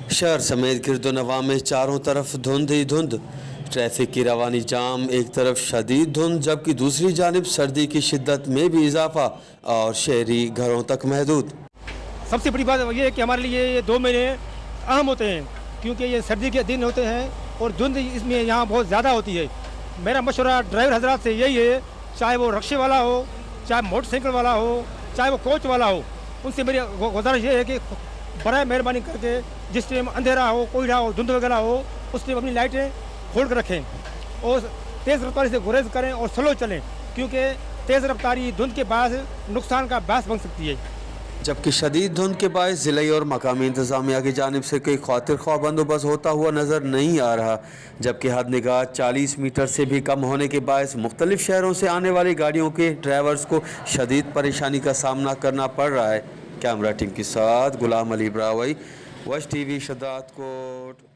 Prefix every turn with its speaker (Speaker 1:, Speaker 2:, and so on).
Speaker 1: शहर समेत गिरदोनवा में चारों तरफ धुंध ही धुंध। ट्रैफिक की रवानी जाम, एक तरफ शदीद धुंध जबकि दूसरी जानिब सर्दी की शिद्दत में भी इजाफा और शहरी घरों तक महदूद।
Speaker 2: सबसे बड़ी बात ये है कि हमारे लिए ये 2 महीने अहम होते हैं क्योंकि ये सर्दी के दिन होते हैं और धुंध इसमें यहाँ बहुत ज़्यादा होती है। मेरा मशवरा ड्राइवर हजरात से यही है, चाहे वो रक्शे वाला हो, चाहे मोटरसाइकिल वाला हो, चाहे वो कोच वाला हो, उनसे मेरी गुजारिश ये है कि बराए मेहरबानी करके जिस टाइम अंधेरा हो, कोयला हो, धुंध वगैरह हो, उस टाइम अपनी लाइटें खोल कर रखें और तेज़ रफ्तारी से गुरेज करें और स्लो चलें क्योंकि तेज़ रफ्तारी धुंध के बाद नुकसान का बायस बन सकती है।
Speaker 1: जबकि शदीद धुंध के बायस ज़िले और मकामी इंतज़ामिया की जानिब से कोई खातिर ख्वाह बंदोबस्त होता हुआ नज़र नहीं आ रहा, जबकि हद निगाह 40 मीटर से भी कम होने के बायस मुख्तलिफ शहरों से आने वाली गाड़ियों के ड्राइवर्स को शदीद परेशानी का सामना करना पड़ रहा है। कैमरा टीम के साथ गुलाम अली ब्रावई, वश TV शदात कोट।